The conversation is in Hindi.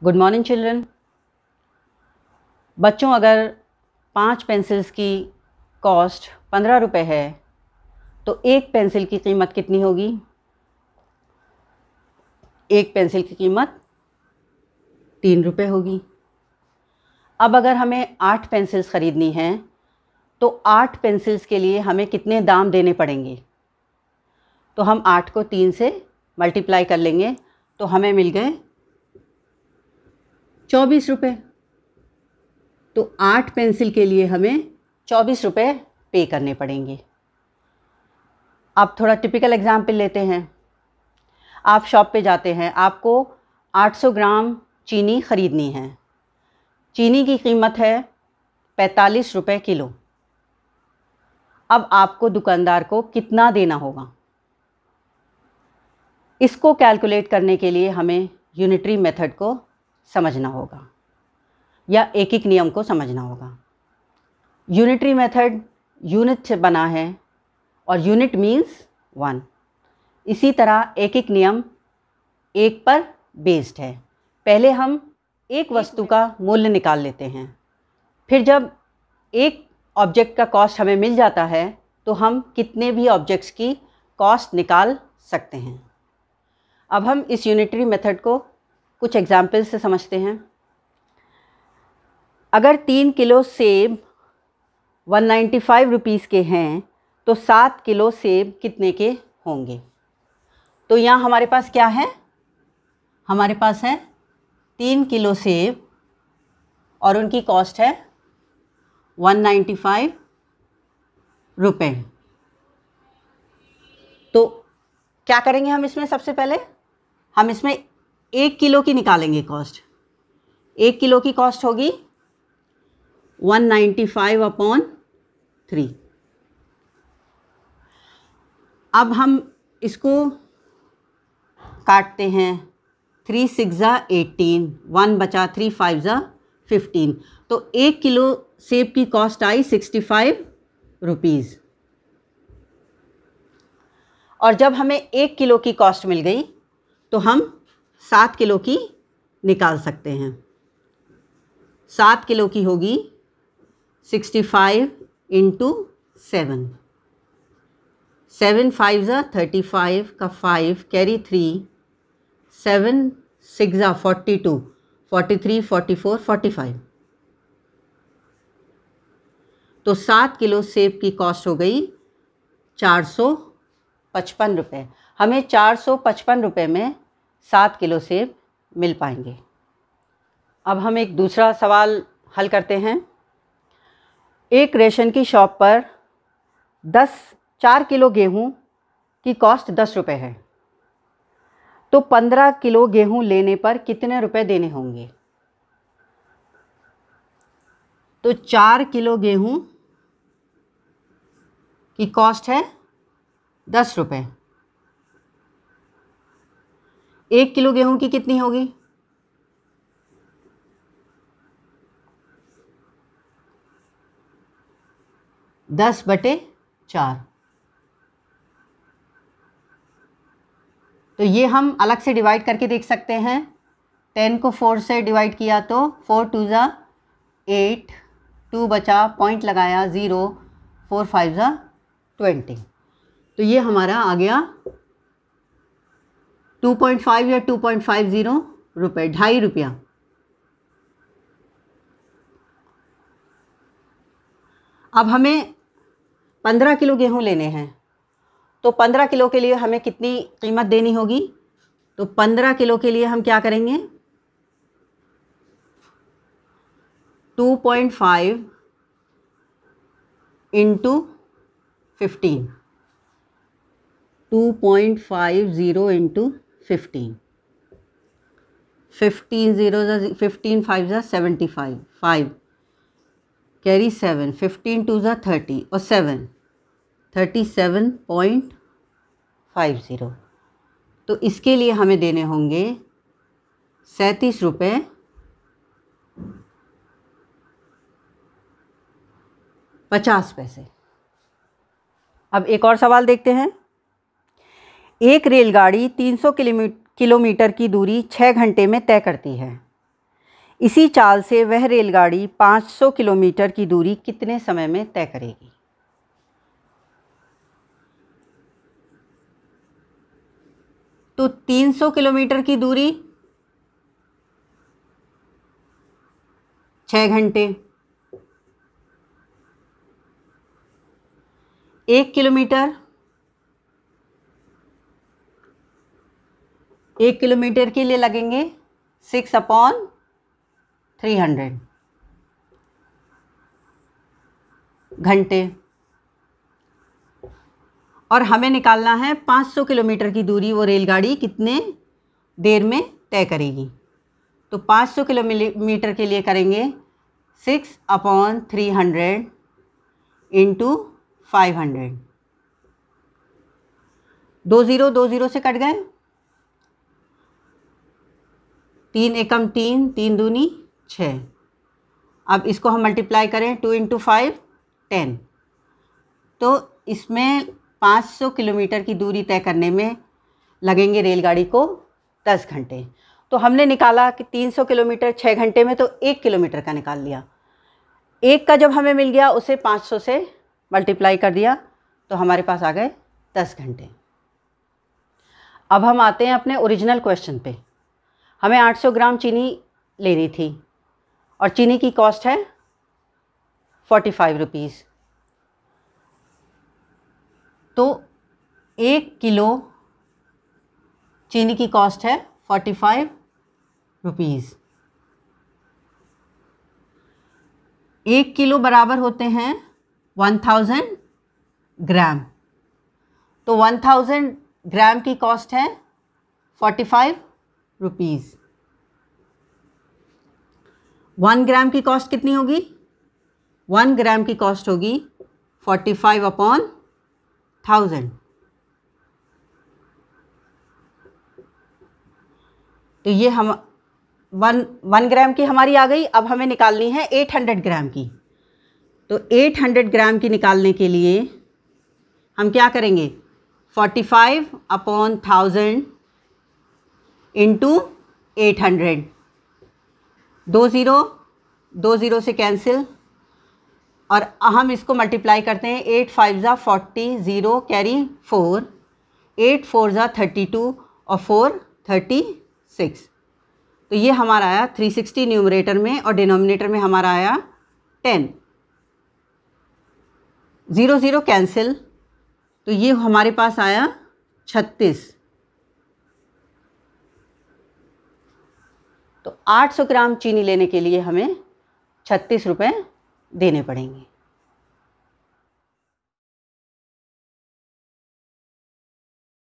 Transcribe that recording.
Good morning children. बच्चों, अगर 5 पेंसिल्स की कॉस्ट 15 रुपये है तो एक पेंसिल की कीमत कितनी होगी? एक पेंसिल की कीमत 3 रुपये होगी। अब अगर हमें 8 पेंसिल्स ख़रीदनी हैं तो 8 पेंसिल्स के लिए हमें कितने दाम देने पड़ेंगे? तो हम 8 को 3 से मल्टीप्लाई कर लेंगे तो हमें मिल गए 24 रुपये। तो 8 पेंसिल के लिए हमें 24 रुपये पे करने पड़ेंगे। अब थोड़ा टिपिकल एग्जाम्पल लेते हैं। आप शॉप पे जाते हैं, आपको 800 ग्राम चीनी ख़रीदनी है। चीनी की कीमत है 45 रुपये किलो। अब आपको दुकानदार को कितना देना होगा? इसको कैलकुलेट करने के लिए हमें यूनिटरी मेथड को समझना होगा या एकिक नियम को समझना होगा। यूनिटरी मेथड यूनिट से बना है और यूनिट मीन्स 1। इसी तरह एकिक नियम एक पर बेस्ड है। पहले हम एक वस्तु का मूल्य निकाल लेते हैं, फिर जब एक ऑब्जेक्ट का कॉस्ट हमें मिल जाता है तो हम कितने भी ऑब्जेक्ट्स की कॉस्ट निकाल सकते हैं। अब हम इस यूनिटरी मेथड को कुछ एग्जाम्पल्स से समझते हैं। अगर 3 किलो सेब 195 रुपीज़ के हैं तो 7 किलो सेब कितने के होंगे? तो यहाँ हमारे पास क्या है? हमारे पास है 3 किलो सेब और उनकी कॉस्ट है 195 रुपये। तो क्या करेंगे हम इसमें? सबसे पहले हम इसमें 1 किलो की निकालेंगे कॉस्ट। 1 किलो की कॉस्ट होगी 195/3। अब हम इसको काटते हैं। 3 6 18, 1 बचा, 3 5 15। तो 1 किलो सेब की कॉस्ट आई 65 रुपीज़। और जब हमें 1 किलो की कॉस्ट मिल गई तो हम 7 किलो की निकाल सकते हैं। 7 किलो की होगी 65 × 7। 7 5 35 का 5 कैरी 3, 7 6 42, 43 44 45। तो 7 किलो सेब की कॉस्ट हो गई 455 रुपये। हमें 455 रुपये में 7 किलो सेब मिल पाएंगे। अब हम एक दूसरा सवाल हल करते हैं। एक रेशन की शॉप पर 4 किलो गेहूं की कॉस्ट 10 रुपये है, तो 15 किलो गेहूं लेने पर कितने रुपए देने होंगे? तो 4 किलो गेहूं की कॉस्ट है 10 रुपये। 1 किलो गेहूं की कितनी होगी? 10/4। तो ये हम अलग से डिवाइड करके देख सकते हैं। 10 को 4 से डिवाइड किया तो 4 2 8, 2 बचा, पॉइंट लगाया 0, 4 5 20। तो ये हमारा आ गया 2.5 या 2.50 रुपये, 2.5 रुपया। अब हमें 15 किलो गेहूं लेने हैं, तो 15 किलो के लिए हमें कितनी कीमत देनी होगी? तो 15 किलो के लिए हम क्या करेंगे? 2.5 × 15, 2.50 × 15, 15 0 15 5 75, 5 कैरी 7, 15 2 30 और 7 37.50। तो इसके लिए हमें देने होंगे 37 रुपये 50 पैसे। अब एक और सवाल देखते हैं। एक रेलगाड़ी 300 किलोमीटर की दूरी 6 घंटे में तय करती है। इसी चाल से वह रेलगाड़ी 500 किलोमीटर की दूरी कितने समय में तय करेगी? तो 300 किलोमीटर की दूरी 6 घंटे, 1 किलोमीटर, 1 किलोमीटर के लिए लगेंगे 6/300 घंटे। और हमें निकालना है 500 किलोमीटर की दूरी वो रेलगाड़ी कितने देर में तय करेगी। तो 500 किलोमीटर के लिए करेंगे 6/300 इंटू 500। 2 0 से कट गए, 3 एकम 3, 3 दूनी 6। अब इसको हम मल्टीप्लाई करें, 2 इंटू 5 10। तो इसमें 500 किलोमीटर की दूरी तय करने में लगेंगे रेलगाड़ी को 10 घंटे। तो हमने निकाला कि 300 किलोमीटर 6 घंटे में, तो 1 किलोमीटर का निकाल लिया। एक का जब हमें मिल गया उसे 500 से मल्टीप्लाई कर दिया, तो हमारे पास आ गए 10 घंटे। अब हम आते हैं अपने ओरिजिनल क्वेश्चन पे। हमें 800 ग्राम चीनी लेनी थी और चीनी की कॉस्ट है 45 रुपीज़। तो 1 किलो चीनी की कॉस्ट है 45 रुपीज़। 1 किलो बराबर होते हैं 1000 ग्राम। तो 1000 ग्राम की कॉस्ट है 45 रुपीज़। 1 ग्राम की कॉस्ट कितनी होगी? 1 ग्राम की कॉस्ट होगी 45/1000। तो ये हम 1 ग्राम की हमारी आ गई। अब हमें निकालनी है 800 ग्राम की। तो 800 ग्राम की निकालने के लिए हम क्या करेंगे? 45/1000 इंटू 800। 2 0 से कैंसिल, और हम इसको मल्टीप्लाई करते हैं। 8 5 ज़ा 40, 0 कैरी 4, 8 4 ज़ा 32 और 4 36। तो ये हमारा आया 360 न्यूमरेटर में, और डिनोमिनेटर में हमारा आया 10। 0 0 कैंसिल, तो ये हमारे पास आया 36। तो 800 ग्राम चीनी लेने के लिए हमें 36 रुपये देने पड़ेंगे।